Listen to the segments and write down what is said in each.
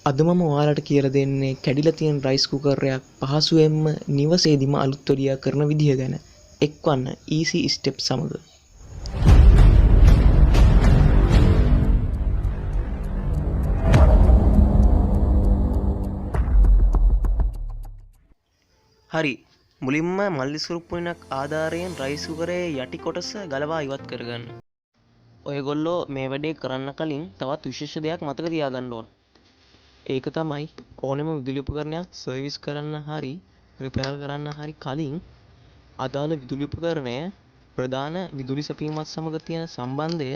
අද මම ඔයාලට කියලා දෙන්නේ කැඩිලා තියෙන රයිස් කුකර් එකක් පහසුවෙන්ම නිවසේදීම අලුත් තොරියා කරන විදිහ ගැන. එක්වන්න easy steps සමග. හරි. මුලින්ම මල්ලි සුරුප්පුණක් ආධාරයෙන් රයිස් කුකරේ යටි කොටස ගලවා ඉවත් කරගන්න. ඔයගොල්ලෝ මේ වැඩේ කරන්න කලින් තවත් විශේෂ දෙයක් මතක තියාගන්න ඕන. ඒක තමයි ඕනෙම විදුලි උපකරණයක් සර්විස් කරන්න හරි රිපෙයාර් කරන්න හරි කලින් අදාළ විදුලි උපකරණය ප්‍රධාන විදුලි සැපීමත් සමග තියෙන සම්බන්ධය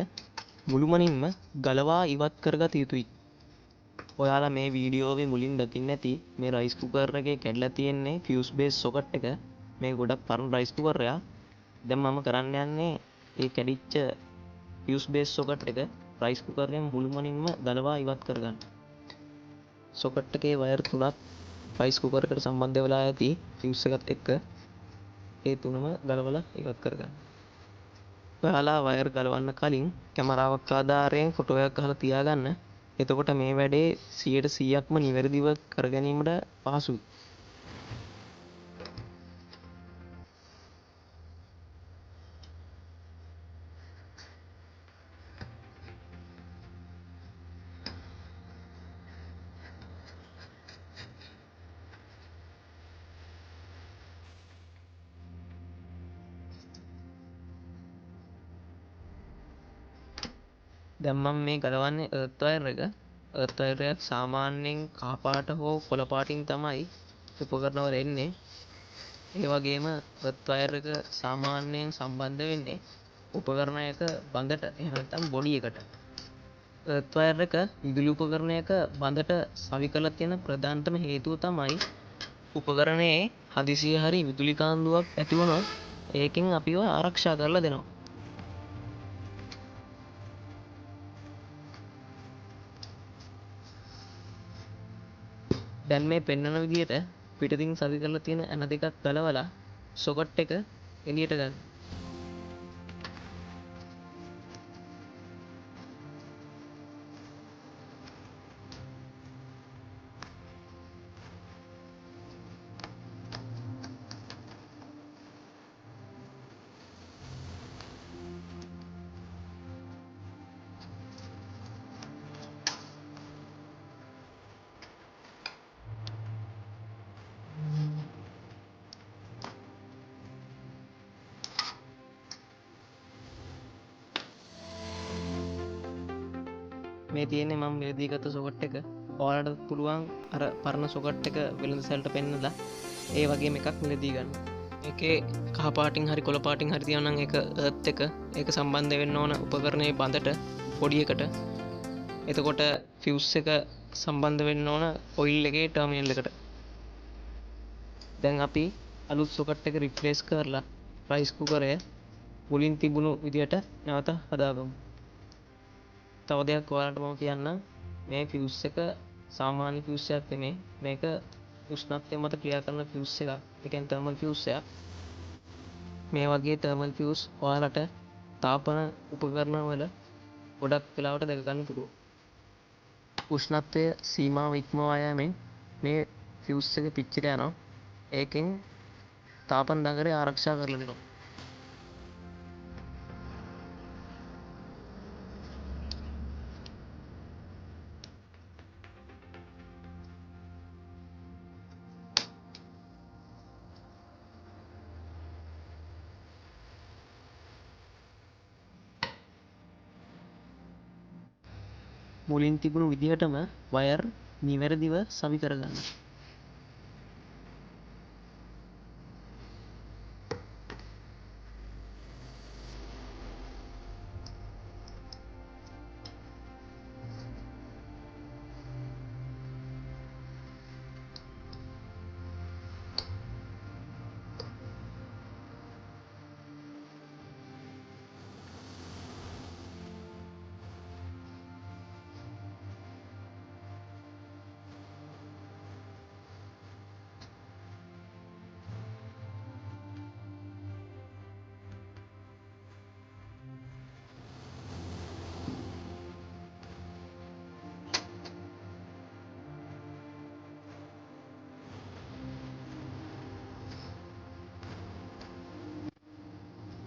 මුළුමනින්ම ගලවා ඉවත් කරගත යුතුයි. ඔයාලා මේ වීඩියෝවේ මුලින් දකින්න ඇති මේ රයිස් කුකර් එකේ කැඩලා තියෙන්නේ ෆියුස් බේස් සොකට් එක. මේ ගොඩක් පරණ රයිස් කුකර් එකක්. දැන් මම කරන්න යන්නේ ඒ කැඩිච්ච ෆියුස් බේස් සොකට් එක රයිස් කුකරයෙන් මුළුමනින්ම ගලවා ඉවත් කරගන්න. සොකට් එකේ වයර් තුනක් රයිස් කුකර් එකට සම්බන්ධ වෙලා ඇති ෆියුස් එකත් එක්ක ඒ තුනම ගලවලා ඉවත් කරගන්න. ඔයාලා වයර් ගලවන්න කලින් කැමරාවක් ආධාරයෙන් ෆොටෝ එකක් ගහලා තියාගන්න. එතකොට මේ වැඩේ 100%ක්ම නිවැරදිව කර ගැනීමට පහසුයි. දැන් මම මේ ගලවන්නේ අර්ත් වයර් එක. අර්ත් වයර් එක සාමාන්‍යයෙන් කහ පාට හෝ කොළ පාටින් තමයි උපකරණවල එන්නේ. ඒ වගේම අර්ත් වයර් එක සාමාන්‍යයෙන් සම්බන්ධ වෙන්නේ උපකරණයක බඳට එහෙම නැත්නම් බොඩි එකට. අර්ත් වයර් එක විදුලි උපකරණයක බඳට සවි කරලා තියෙන ප්‍රධානතම හේතුව තමයි උපකරණයේ හදිසියෙ හරි විදුලි කාන්දුවක් ඇති වුණොත් ඒකෙන් අපිව ආරක්ෂා කරලා දෙනවා. දැන් මේ පෙන්වන විදිහට පිටතින් සවි කරලා තියෙන ඇන දෙකක් ගලවලා සොකට් එක එළියට ගන්න. මේ තියෙන්නේ මම මිලදී ගත්ත සොකට් එක. ඔයාලට පුළුවන් අර පරණ සොකට් එක වෙළඳ සැලට පෙන්නලා ඒ වගේම එකක් මිලදී ගන්න. ඒකේ කහ පාටින් හරි කොළ පාටින් හරි තියෙනවා නම් ඒක අර්ත් එක. ඒක සම්බන්ධ වෙන්න ඕන උපකරණයේ බඳට පොඩි එකට. එතකොට ෆියුස් එක සම්බන්ධ වෙන්න ඕන ඔයිල් එකේ ටර්මිනල් එකට. දැන් අපි අලුත් සොකට් එක රිප්ලේස් කරලා රයිස් කුකරය මුලින් තිබුණු විදියට නැවත හදාගමු. තව දෙයක් ඔයාලට මම කියන්නම්. මේ ෆියුස් එක සාමාන්‍ය ෆියුස් එකක් නෙමෙයි. මේක උෂ්ණත්වය මත ක්‍රියා කරන ෆියුස් එකක්. ඒ කියන්නේ තර්මල් ෆියුස් එකක්. මේ වගේ තර්මල් ෆියුස් ඔයාලට තාපන උපකරණ වල ගොඩක් වෙලාවට දැක ගන්න පුළුවන්. උෂ්ණත්වය සීමාව ඉක්මවා යෑමෙන් මේ ෆියුස් එක පිච්චිලා යනවා. ඒකෙන් තාපන නගරය ආරක්ෂා කරලා දෙනවා. මුලින් තිබුණු විදිහටම වයර් නිවැරදිව සවි කරගන්න.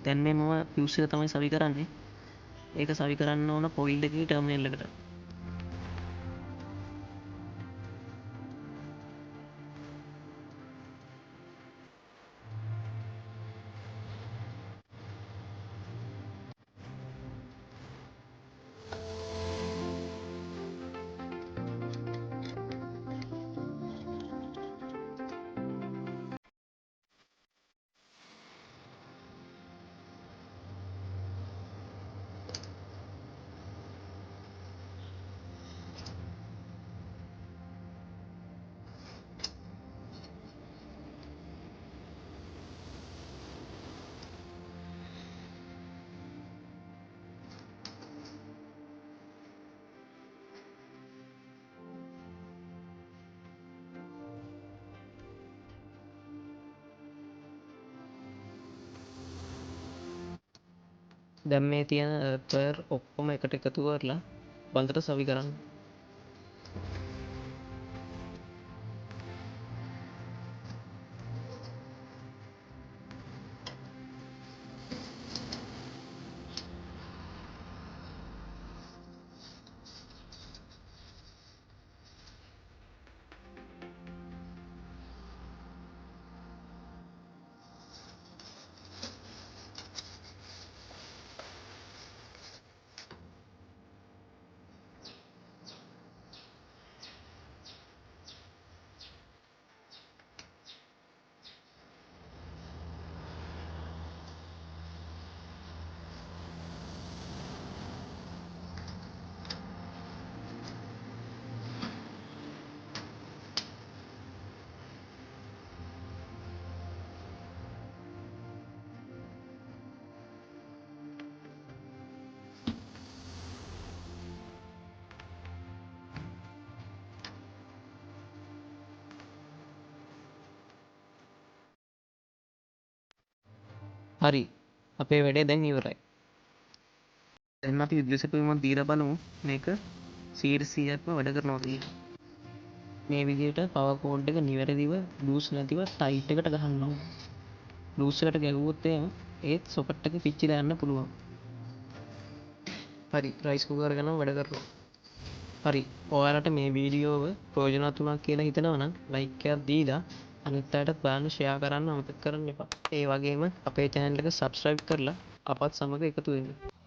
දැන් මේ මම fuse එක තමයි සවි කරන්නේ. ඒක සවි කරන්න ඕන පොයිල් එකේ ටර්මිනල් එකට. දැන් මේ තියෙන වයර් ඔක්කොම එකට එකතු කරලා බන්දට සවි කරන්න. හරි අපේ වැඩේ දැන් ඉවරයි. දැන් අපි විදුලිසෙටුවීමක් දීලා බලමු මේක 100%ක්ම වැඩ කරනවා කියලා. මේ විදිහට පවර් කෝඩ් එක නිවැරදිව ලූස් නැතිව ටයිට් එකට ගහන්න ඕන. ලූස් එකට ගැහුවොත් එහෙම ඒත් සොකට් එක පිච්චිලා යන්න පුළුවන්. හරි රයිස් කුකර් එක නම් වැඩ කරනවා. හරි ඔයාලට මේ වීඩියෝව ප්‍රයෝජනවත් වුණා කියලා හිතනවා නම් ලයික් එකක් දීලා අනිත් අයටත් බලන්න ෂෙයා කරන්න අමතක කරන්න එපා. ඒ වගේම අපේ channel එක subscribe කරලා අපත් සමග එකතු වෙන්න.